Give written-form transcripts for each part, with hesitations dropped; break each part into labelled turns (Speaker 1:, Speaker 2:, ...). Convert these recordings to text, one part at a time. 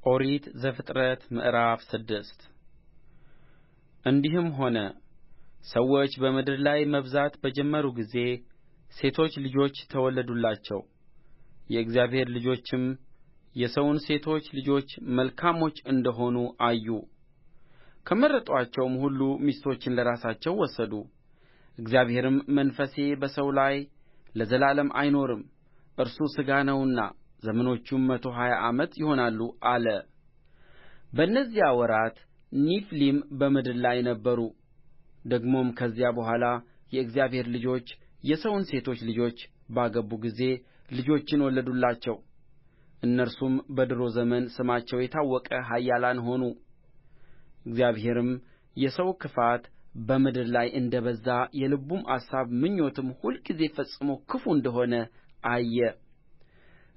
Speaker 1: ኦሪት ዘፍጥረት ምዕራፍ 6 እንዲህም ሆነ ሰዎች በምድር ላይ መብዛት በጀመሩ ጊዜ ሴቶች ልጆች ተወለዱላቸው። የእግዚአብሔር ልጆችም የሰውን ሴቶች ልጆች መልካሞች እንደ ሆኑ አዩ። ከመረጡአቸውም ሁሉ ሚስቶችን ለራሳቸው ወሰዱ። እግዚአብሔርም መንፈሴ በሰው ላይ ለዘላለም አይኖርም፣ እርሱ ሥጋ ነውና ዘመኖቹም 120 ዓመት ይሆናሉ አለ። በእነዚያ ወራት ኔፊሊም በምድር ላይ ነበሩ። ደግሞም ከዚያ በኋላ የእግዚአብሔር ልጆች የሰውን ሴቶች ልጆች ባገቡ ጊዜ ልጆችን ወለዱላቸው። እነርሱም በዱሮ ዘመን ስማቸው የታወቀ ኃያላን ሆኑ። እግዚአብሔርም የሰው ክፋት በምድር ላይ እንደ በዛ የልቡም አሳብ ምኞትም ሁልጊዜ ፈጽሞ ክፉ እንደ ሆነ አየ።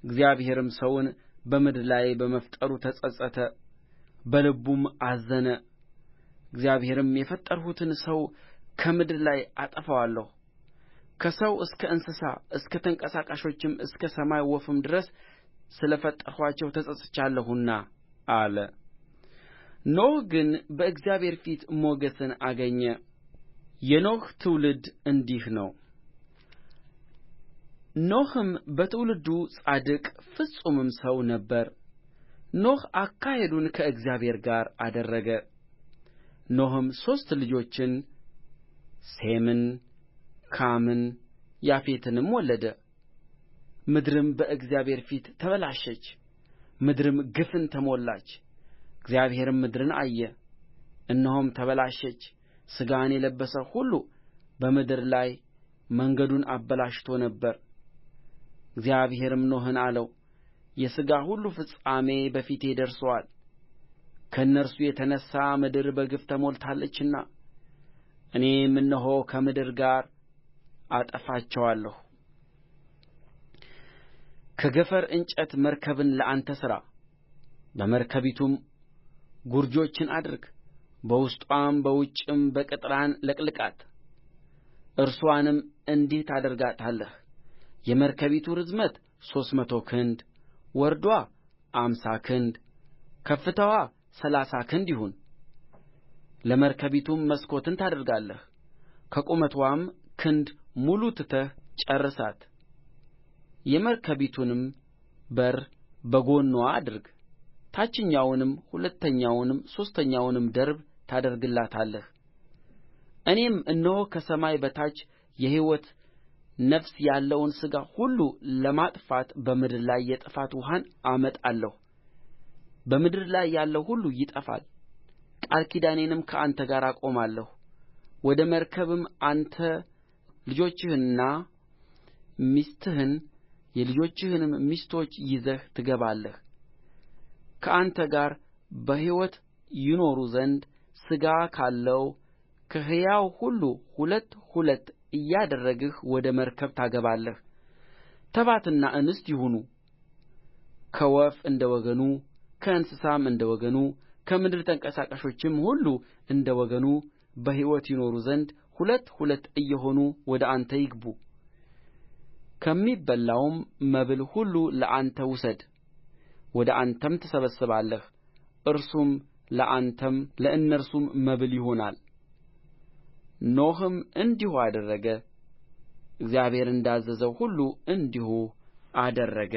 Speaker 1: እግዚአብሔርም ሰውን በምድር ላይ በመፍጠሩ ተጸጸተ፣ በልቡም አዘነ። እግዚአብሔርም የፈጠርሁትን ሰው ከምድር ላይ አጠፋዋለሁ፣ ከሰው እስከ እንስሳ እስከ ተንቀሳቃሾችም እስከ ሰማይ ወፍም ድረስ ስለ ፈጠርኋቸው ተጸጽቻለሁና አለ። ኖኅ ግን በእግዚአብሔር ፊት ሞገስን አገኘ። የኖኅ ትውልድ እንዲህ ነው። ኖኅም በትውልዱ ጻድቅ ፍጹምም ሰው ነበረ። ኖኅ አካሄዱን ከእግዚአብሔር ጋር አደረገ። ኖኅም 3 ልጆችን ሴምን፣ ካምን፣ ያፌትንም ወለደ። ምድርም በእግዚአብሔር ፊት ተበላሸች፣ ምድርም ግፍን ተሞላች። እግዚአብሔርም ምድርን አየ፣ እነሆም ተበላሸች፣ ሥጋን የለበሰ ሁሉ በምድር ላይ መንገዱን አበላሽቶ ነበር። እግዚአብሔርም ኖኅን አለው፣ የሥጋ ሁሉ ፍጻሜ በፊቴ ደርሶአል፣ ከእነርሱ የተነሣ ምድር በግፍ ተሞልታለችና እኔም እነሆ ከምድር ጋር አጠፋቸዋለሁ። ከገፈር እንጨት መርከብን ለአንተ ሥራ፣ በመርከቢቱም ጉርጆችን አድርግ፣ በውስጥዋም በውጭም በቅጥራን ለቅልቃት። እርስዋንም እንዲህ ታደርጋታለህ: የመርከቢቱ ርዝመት 300 ክንድ፣ ወርድዋ 50 ክንድ፣ ከፍታዋ 30 ክንድ ይሁን። ለመርከቢቱም መስኮትን ታደርጋለህ፣ ከቁመትዋም ክንድ ሙሉ ትተህ ጨርሳት። የመርከቢቱንም በር በጎንዋ አድርግ። ታችኛውንም ሁለተኛውንም ሦስተኛውንም ደርብ ታደርግላታለህ። እኔም እነሆ ከሰማይ በታች የሕይወት ነፍስ ያለውን ሥጋ ሁሉ ለማጥፋት በምድር ላይ የጥፋት ውኃን አመጣለሁ። በምድር ላይ ያለው ሁሉ ይጠፋል። ቃል ኪዳኔንም ከአንተ ጋር አቆማለሁ። ወደ መርከብም አንተ ልጆችህንና ሚስትህን የልጆችህንም ሚስቶች ይዘህ ትገባለህ። ከአንተ ጋር በሕይወት ይኖሩ ዘንድ ሥጋ ካለው ከሕያው ሁሉ 2 እያደረግህ ወደ መርከብ ታገባለህ። ተባትና እንስት ይሁኑ፣ ከወፍ እንደ ወገኑ፣ ከእንስሳም እንደ ወገኑ፣ ከምድር ተንቀሳቃሾችም ሁሉ እንደ ወገኑ በሕይወት ይኖሩ ዘንድ 2 እየሆኑ ወደ አንተ ይግቡ። ከሚበላውም መብል ሁሉ ለአንተ ውሰድ፣ ወደ አንተም ትሰበስባለህ፣ እርሱም ለአንተም ለእነርሱም መብል ይሆናል። ኖኅም እንዲሁ አደረገ፣ እግዚአብሔር እንዳዘዘው ሁሉ እንዲሁ አደረገ።